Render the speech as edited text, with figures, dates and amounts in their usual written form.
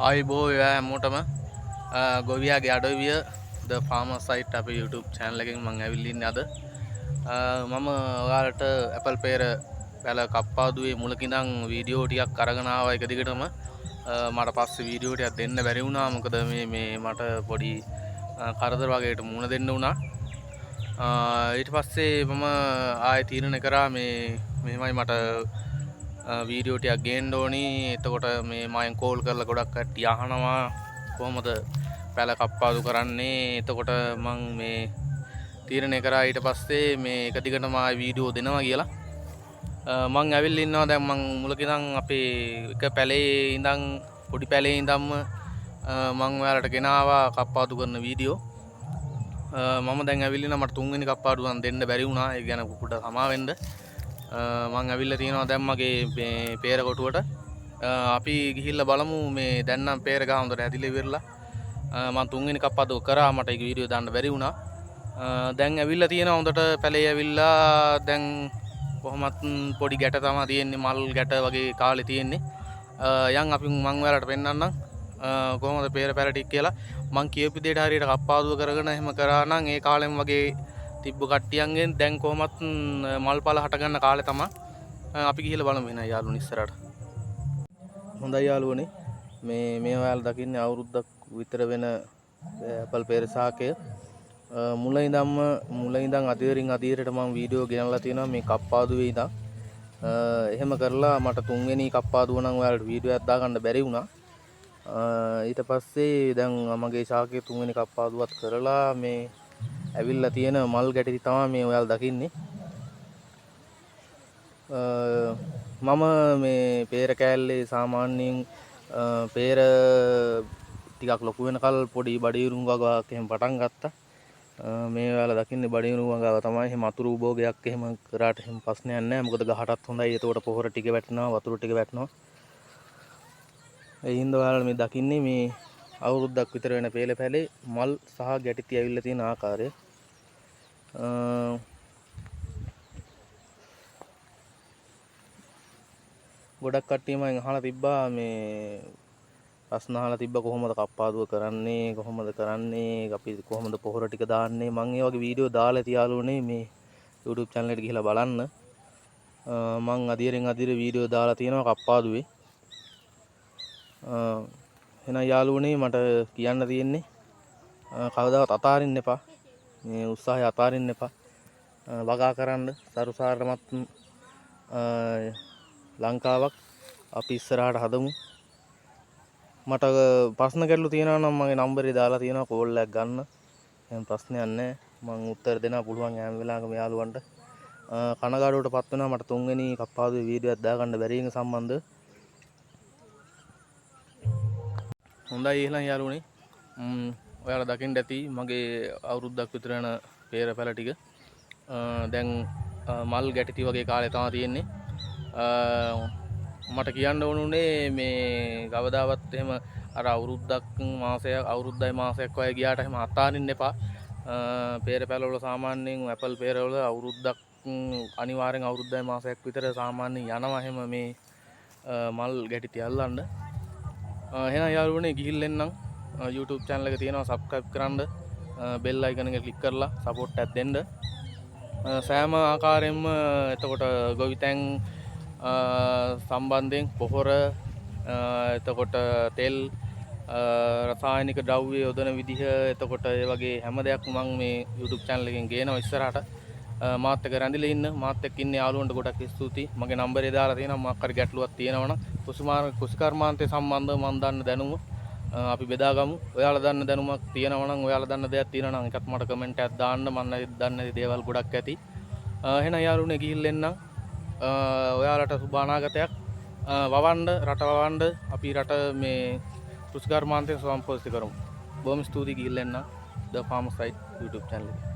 ආයිබෝ හැමෝටම ගොවියාගේ අඩවිය ද ෆාමර්ස් සයිට් අපේ YouTube channel එකෙන් මම ඇවිල්ලා ඉන්නේ අද. මම ඔයාලට ඇපල් pear පැල කප්පාදුවේ මුලක ඉඳන් වීඩියෝ ටිකක් අරගෙන ආවා එක දිගටම. මට පස්සේ වීඩියෝ ටිකක් දෙන්න බැරි වුණා. මොකද මේ මට පොඩි කරදර වගේකට මුණ දෙන්න වුණා. ඊට පස්සේ මම ආයෙ තීරණය කරා මෙහෙමයි මට වීඩියෝ ටිකක් ගේන්න ඕනි. එතකොට මේ මම කෝල් කරලා ගොඩක් කට්ටිය අහනවා කොහොමද පැල කප්පාදු කරන්නේ. එතකොට මම මේ තීරණය කරා ඊට පස්සේ මේ එක දිගටම ආයෙ වීඩියෝ දෙනවා කියලා. මම ඇවිල්ලා ඉන්නවා දැන් මම මුලක ඉඳන් අපේ එක පැලේ ඉඳන් පොඩි පැලේ ඉඳන්ම මම ඔයාලට ගෙනාවා කප්පාදු කරන වීඩියෝ. මම දැන් ඇවිල්ලා මට තුන්වෙනි කප්පාදුවන් දෙන්න බැරි වුණා. ඒ ගැන පොඩ්ඩක් සමා වෙන්න. මං ඇවිල්ලා තියෙනවා දැන් මගේ මේ pear කොටුවට. අපි ගිහිල්ලා බලමු මේ දැන් නම් pear ගහ හොඳට ඇදිලා ඉවරලා. මම තුන්වෙනි කප්පාදුව කරා මට ඒක වීඩියෝ දාන්න බැරි වුණා. දැන් ඇවිල්ලා තියෙනවා හොඳට පැලේ ඇවිල්ලා දැන් කොහොමත් පොඩි ගැට තමයි තියෙන්නේ, මල් ගැට වගේ කාලේ තියෙන්නේ. යන් අපි මං ඔයාලට පෙන්නන්නම් කොහොමද pear පැල ටික කියලා. මං කියපු විදිහට හරියට කප්පාදුව කරගෙන එහෙම කරා නම් ඒ කාලෙම වගේ තිබ්බ කට්ටියන්ගෙන් දැන් කොහොමත් මල්පල හට ගන්න කාලේ තමයි. අපි ගිහිල්ලා බලමු එහෙනම් යාළුවනේ ඉස්සරහට. හොඳයි යාළුවනේ, මේ ඔයාලා දකින්නේ අවුරුද්දක් විතර වෙන ඇපල් pear සාකය. මුල ඉඳන් අදියරට මම වීඩියෝ ගෙනල්ලා තියෙනවා මේ කප්පාදුවේ ඉඳන්. එහෙම කරලා මට තුන්වෙනි කප්පාදුව නම් ඔයාලට වීඩියෝ එකක් දාගන්න බැරි වුණා. ඊට පස්සේ දැන් මගේ ශාකයේ තුන්වෙනි කප්පාදුවත් කරලා මේ ඇවිල්ලා තියෙන මල් ගැටි තමයි මේ ඔයාලා දකින්නේ. මම මේ pear කෑල්ලේ සාමාන්‍යයෙන් pear ටිකක් ලොකු වෙනකල් පොඩි බඩිරුම් වගාවක් එහෙම පටන් ගත්තා. මේ ඔයාලා දකින්නේ බඩිරුම් වගාව තමයි. එහෙම අතුරු භෝගයක් එහෙම කරාට එහෙම ප්‍රශ්නයක් නැහැ. මොකද ගහටත් හොඳයි. ඒතකොට පොහොර ටික වැටෙනවා, වතුර ටික වැටෙනවා. ඒ හින්දා ඔයාලා මේ දකින්නේ මේ අවුරුද්දක් විතර වෙන pear පැලේ මල් සහ ගැටි තියවිල්ලා තියෙන ආකාරය. ගොඩක් කට්ටිය මම අහලා තිබ්බා මේ ප්‍රශ්න අහලා තිබ්බා කොහොමද කප්පාදුව කරන්නේ, අපි කොහොමද පොහොර ටික දාන්නේ. මම ඒ වගේ වීඩියෝ දාලා තියාලුනේ මේ YouTube channel එකට ගිහලා බලන්න. මම අදියර වීඩියෝ දාලා තියෙනවා කප්පාදුවේ. එහෙනම් යාළුවනේ මට කියන්න තියෙන්නේ කවදාවත් අතාරින්න එපා. මේ උත්සාහය අතාරින්න එපා. වගා කරන්න සරුසාරමත් ලංකාවක් අපි ඉස්සරහට හදමු. මට ප්‍රශ්න ගැටලු තියෙනවා නම් මගේ නම්බරේ දාලා තියෙනවා කෝල් එකක් ගන්න. එහෙම ප්‍රශ්නයක් නැහැ. මම උත්තර දෙන්න පුළුවන් හැම වෙලාවකම යාළුවන්ට. කනගාටුවටපත් වෙනවා මට තුන්වෙනි කප්පාදුවේ වීඩියෝ එකක් දාගන්න බැරි වෙන සම්බන්ධව. හොඳයි එහෙනම් යාළුවනේ, ඔයාලා දකින්න ඇති මගේ අවුරුද්දක් විතර යන pear පැල ටික. දැන් මල් ගැටිති වගේ කාලේ තමයි තියෙන්නේ. මට කියන්න ඕනුනේ මේ කවදාවත් එහෙම අර අවුරුද්දයි මාසයක් වගේ ගියාට එහෙම අතාරින්න එපා. pear පැල වල සාමාන්‍යයෙන් ඇපල් pear වල අවුරුද්දක් අනිවාර්යෙන් අවුරුද්දයි මාසයක් විතර සාමාන්‍යයෙන් යනවා එහෙම මේ මල් ගැටි තියල්ලන්න. එහෙනම් යාළුවනේ ගිහිල්ලා එන්නම්. YouTube channel එක තියෙනවා, subscribe කරන්න, bell icon එක click කරලා support එකක් දෙන්න. සෑම ආකාරයෙන්ම එතකොට ගොවිතැන් සම්බන්ධයෙන් පොහොර, එතකොට තෙල්, රසායනික ද්‍රව්‍ය යොදන විදිහ, එතකොට ඒ වගේ හැම දෙයක්ම මම මේ YouTube channel එකෙන් ගේනවා ඉස්සරහට. මාත් එක්ක රැඳිලා ඉන්න. මාත් එක්ක ඉන්නේ යාළුවන්ට ගොඩක් ස්තුතියි. මගේ නම්බරේ දාලා තියෙනවා. මොකක් හරි ගැටලුවක් තියෙනවා නම් කුසිකර්මාන්තය සම්බන්ධව මම දන්න දැනුම අපි බෙදාගමු. ඔයාලා දන්න දැනුමක් තියෙනවා නම්, ඔයාලා දන්න දෙයක් තියෙනවා නම් එකත් මට කමෙන්ට් එකක් දාන්න. මම දන්න දේවල් ගොඩක් ඇති. එහෙනම් යාළුවනේ ගිහිල්ලා එන්නම්. ඔයාලට සුබ අනාගතයක්. රට වවන්න අපි රට මේ කුසිකර්මාන්තය සම්පූර්ණ කරමු. බොහොම ස්තුතියි. ගිහිල්ලා එන්නම් The Farmer Site YouTube channel එක.